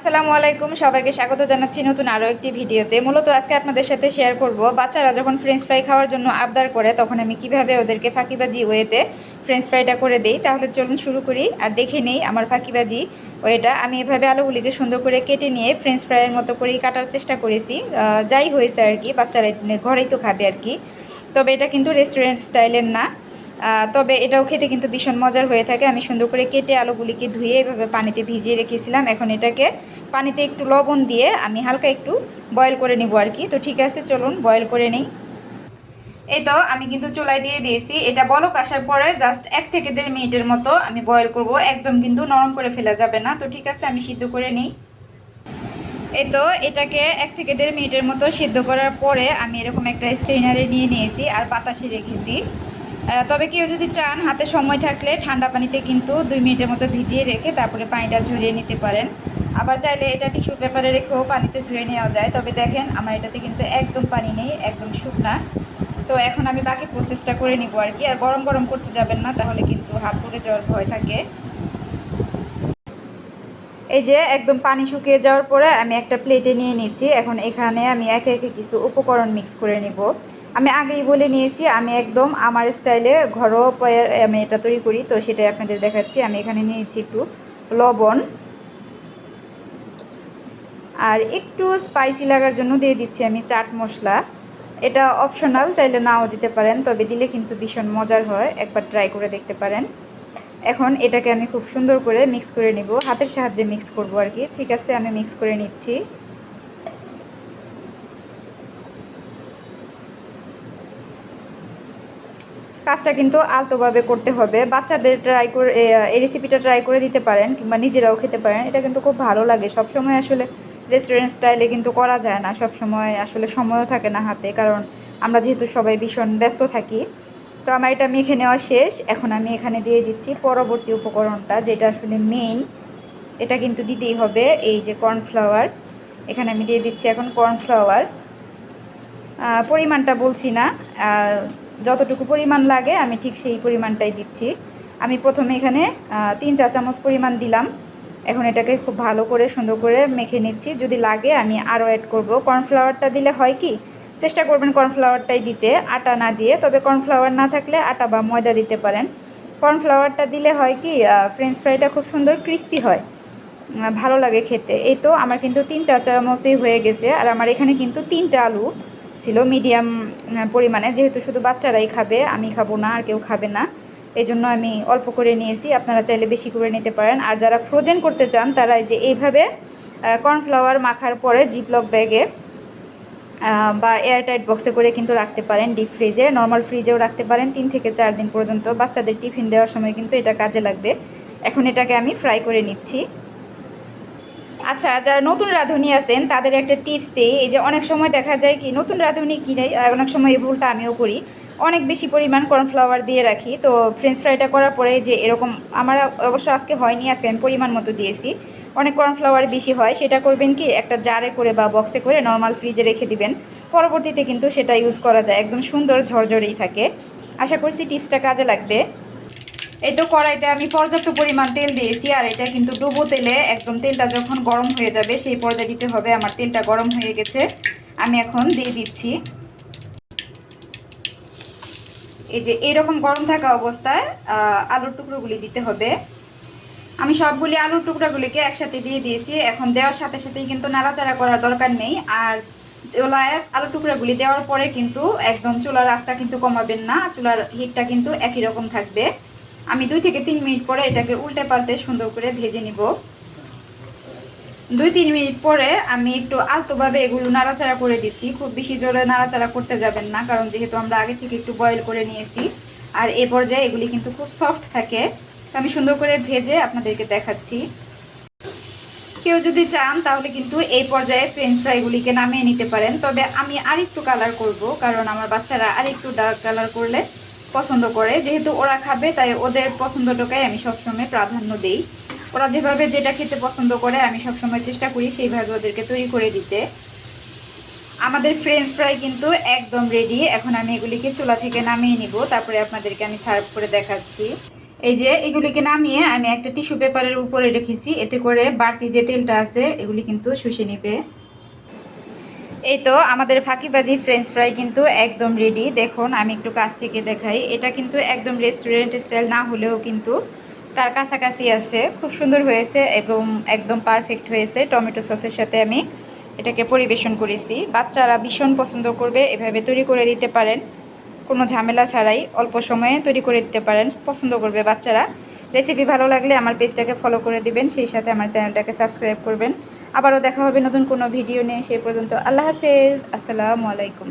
আসসালামু আলাইকুম, সবাইকে স্বাগত জানাচ্ছি নতুন আরও একটি ভিডিওতে। মূলত আজকে আপনাদের সাথে শেয়ার করব বাচ্চারা যখন ফ্রেঞ্চ ফ্রাই খাওয়ার জন্য আবদার করে তখন আমি কিভাবে ওদেরকে ফাঁকিবাজি ওয়েতে ফ্রেঞ্চ ফ্রাইটা করে দেই। তাহলে চলুন শুরু করি আর দেখে নেই আমার ফাঁকিবাজি ওয়েটা। আমি এভাবে আলুগুলিকে সুন্দর করে কেটে নিয়ে ফ্রেঞ্চ ফ্রাইয়ের মতো করেই কাটার চেষ্টা করেছি। যাই হয়েছে আর কি, বাচ্চারা ঘরেই তো খাবে আর কি। তবে এটা কিন্তু রেস্টুরেন্ট স্টাইলের না, তবে এটাও খেতে কিন্তু ভীষণ মজার হয়ে থাকে। আমি সুন্দর করে কেটে আলুগুলিকে ধুয়ে এভাবে পানিতে ভিজিয়ে রেখেছিলাম। এখন এটাকে পানিতে একটু লবণ দিয়ে আমি হালকা একটু বয়েল করে নিব আর কি। তো ঠিক আছে, চলুন বয়েল করে নিই। এই তো আমি কিন্তু চুলায় দিয়ে দিয়েছি। এটা বলক আসার পরে জাস্ট 1 থেকে 1.5 মিনিটের মতো আমি বয়েল করব, একদম কিন্তু নরম করে ফেলা যাবে না। তো ঠিক আছে, আমি সিদ্ধ করে নিই। এই তো এটাকে 1 থেকে 1.5 মিনিটের মতো সিদ্ধ করার পরে আমি এরকম একটা স্ট্রেনারে নিয়ে নিয়েছি আর বাতাসে রেখেছি। তবে কেউ যদি চান হাতে সময় থাকলে ঠান্ডা পানিতে কিন্তু 2 মিনিটের মতো ভিজিয়ে রেখে তারপরে পানিটা ঝরিয়ে নিতে পারেন। আবার চাইলে এটা টিস্যু পেপারে রেখেও পানিতে ঝরিয়ে নেওয়া যায়। তবে দেখেন আমার এটাতে কিন্তু একদম পানি নেই, একদম শুকনা। তো এখন আমি বাকি প্রসেসটা করে নিব আর কি। আর গরম গরম করতে যাবেন না, তাহলে কিন্তু হাত পুড়ে যাওয়ার ভয় থাকে। এই যে একদম পানি শুকিয়ে যাওয়ার পরে আমি একটা প্লেটে নিয়ে নিচ্ছি। এখন এখানে আমি একে একে কিছু উপকরণ মিক্স করে নিব। আমি আগেই বলে নিয়েছি আমি একদম আমার স্টাইলে ঘরোয়া উপায়ে আমি এটা তৈরি করি, তো সেটাই আপনাদের দেখাচ্ছি। আমি এখানে নিয়েছি একটু লবণ আর একটু স্পাইসি লাগার জন্য দিয়ে দিচ্ছি আমি চাট মশলা। এটা অপশনাল, চাইলে নাও দিতে পারেন, তবে দিলে কিন্তু ভীষণ মজার হয়, একবার ট্রাই করে দেখতে পারেন। এখন এটাকে আমি খুব সুন্দর করে মিক্স করে নিব, হাতের সাহায্যে মিক্স করব আর কি। ঠিক আছে, আমি মিক্স করে নিচ্ছি। কাজটা কিন্তু আলতোভাবে করতে হবে। বাচ্চাদের ট্রাই করে এই রেসিপিটা ট্রাই করে দিতে পারেন, কিংবা নিজেরাও খেতে পারেন। এটা কিন্তু খুব ভালো লাগে। সবসময় আসলে রেস্টুরেন্ট স্টাইলে কিন্তু করা যায় না, সব সময় আসলে সময়ও থাকে না হাতে, কারণ আমরা যেহেতু সবাই ভীষণ ব্যস্ত থাকি। তো আমার এটা মেখে নেওয়া শেষ। এখন আমি এখানে দিয়ে দিচ্ছি পরবর্তী উপকরণটা, যেটা আসলে মেইন। এটা কিন্তু দিতেই হবে, এই যে কর্নফ্লাওয়ার। এখানে আমি দিয়ে দিচ্ছি এখন কর্নফ্লাওয়ার। পরিমাণটা বলছি না, যতটুকু পরিমাণ লাগে আমি ঠিক সেই পরিমাণটাই দিচ্ছি। আমি প্রথমে এখানে 3 চা চামচ পরিমাণ দিলাম। এখন এটাকে খুব ভালো করে সুন্দর করে মেখে নিচ্ছি। যদি লাগে আমি আরও অ্যাড করব। কর্নফ্লাওয়ারটা দিলে হয় কি, চেষ্টা করবেন কর্নফ্লাওয়ারটাই দিতে, আটা না দিয়ে। তবে কর্নফ্লাওয়ার না থাকলে আটা বা ময়দা দিতে পারেন। কর্নফ্লাওয়ারটা দিলে হয় কি, ফ্রেঞ্চ ফ্রাইটা খুব সুন্দর ক্রিস্পি হয়, ভালো লাগে খেতে। এই তো আমার কিন্তু 3 চা চামচই হয়ে গেছে। আর আমার এখানে কিন্তু 3টা আলু ছিল, মিডিয়াম পরিমাণে। যেহেতু শুধু বাচ্চারাই খাবে, আমি খাবো না, আর কেউ খাবে না, এই জন্য আমি অল্প করে নিয়েছি। আপনারা চাইলে বেশি করে নিতে পারেন। আর যারা ফ্রোজেন করতে চান তারা যে এইভাবে কর্নফ্লাওয়ার মাখার পরে জিপলক ব্যাগে বা এয়ারটাইট বক্সে করে কিন্তু রাখতে পারেন। ডিপ ফ্রিজে, নর্মাল ফ্রিজেও রাখতে পারেন 3 থেকে 4 দিন পর্যন্ত। বাচ্চাদের টিফিন দেওয়ার সময় কিন্তু এটা কাজে লাগবে। এখন এটাকে আমি ফ্রাই করে নিচ্ছি। আচ্ছা, যারা নতুন রাঁধুনি আছেন তাদের একটা টিপস দিই। এই যে অনেক সময় দেখা যায় কি, নতুন রাঁধুনি কিনে অনেক সময় এই ভুলটা আমিও করি, অনেক বেশি পরিমাণ কর্নফ্লাওয়ার দিয়ে রাখি। তো ফ্রেঞ্চ ফ্রাইটা করার পরে যে এরকম, আমার অবশ্য আজকে হয়নি, আজকে আমি পরিমাণ মতো দিয়েছি। অনেক কর্নফ্লাওয়ার বেশি হয়, সেটা করবেন কি, একটা জারে করে বা বক্সে করে নর্মাল ফ্রিজে রেখে দিবেন। পরবর্তীতে কিন্তু সেটা ইউজ করা যায়, একদম সুন্দর ঝরঝরেই থাকে। আশা করছি টিপসটা কাজে লাগবে। এই তো কড়াইতে আমি পর্যাপ্ত পরিমাণ তেল দিয়েছি। আর এটা কিন্তু ডুবো তেলে, একদম তেলটা যখন গরম হয়ে যাবে সেই পর্যায়ে দিতে হবে। আমার তেলটা গরম হয়ে গেছে, আমি এখন দিয়ে দিচ্ছি। এই যে এইরকম গরম থাকা অবস্থায় আলুর টুকরোগুলি দিতে হবে। আমি সবগুলি আলুর টুকরাগুলিকে একসাথে দিয়ে দিয়েছি। এখন দেওয়ার সাথে সাথেই কিন্তু নাড়াচাড়া করার দরকার নেই। আর চুলায় আলুর টুকরাগুলি দেওয়ার পরে কিন্তু একদম চুলার আঁচটা কিন্তু কমাবেন না, চুলার হিটটা কিন্তু একই রকম থাকবে। আমি 2 থেকে 3 মিনিট পরে এটাকে উল্টে পাল্টে সুন্দর করে ভেজে নিব। 2-3 মিনিট পরে আমি একটু আলতোভাবে এগুলো নাড়াচাড়া করে দিচ্ছি। খুব বেশি জোরে নাড়াচাড়া করতে যাবেন না, কারণ যেহেতু আমরা আগে থেকে একটু বয়েল করে নিয়েছি। আর এই পর্যায়ে এগুলি কিন্তু খুব সফট থাকে। তো আমি সুন্দর করে ভেজে আপনাদেরকে দেখাচ্ছি। কেউ যদি চান তাহলে কিন্তু এই পর্যায়ে ফ্রেঞ্চ ফ্রাইগুলিকে নামিয়ে নিতে পারেন। তবে আমি আরেকটু কালার করব, কারণ আমার বাচ্চারা আরেকটু ডার্ক কালার করলে পছন্দ করে। যেহেতু ওরা খাবে, তাই ওদের পছন্দটাকে আমি সবসময় প্রাধান্য দিই। ওরা যেভাবে যেটা খেতে পছন্দ করে আমি সবসময় চেষ্টা করি সেইভাবে ওদেরকে তৈরি করে দিতে। আমাদের ফ্রেঞ্চ ফ্রাই কিন্তু একদম রেডি। এখন আমি এগুলিকে চুলা থেকে নামিয়ে নিব, তারপরে আপনাদেরকে আমি সার্ভ করে দেখাচ্ছি। এই যে এগুলিকে নামিয়ে আমি একটা টিস্যু পেপারের উপরে রেখেছি, এতে করে বাড়তি যে তেলটা আছে এগুলি কিন্তু শুষে নিবে। এই তো আমাদের ফাঁকিবাজি ফ্রেঞ্চ ফ্রাই কিন্তু একদম রেডি। দেখুন আমি একটু কাছ থেকে দেখাই, এটা কিন্তু একদম রেস্টুরেন্ট স্টাইল না হলেও কিন্তু তার কাছাকাছি আছে। খুব সুন্দর হয়েছে এবং একদম পারফেক্ট হয়েছে। টমেটো সসের সাথে আমি এটাকে পরিবেশন করেছি। বাচ্চারা ভীষণ পছন্দ করবে, এভাবে তৈরি করে দিতে পারেন, কোনো ঝামেলা ছাড়াই অল্প সময়ে তৈরি করে দিতে পারেন, পছন্দ করবে বাচ্চারা। রেসিপি ভালো লাগলে আমার পেজটাকে ফলো করে দিবেন, সেই সাথে আমার চ্যানেলটাকে সাবস্ক্রাইব করবেন। আবারও দেখা হবে নতুন কোনো ভিডিও নিয়ে, সেই পর্যন্ত আল্লাহ হাফেজ, আসসালামু আলাইকুম।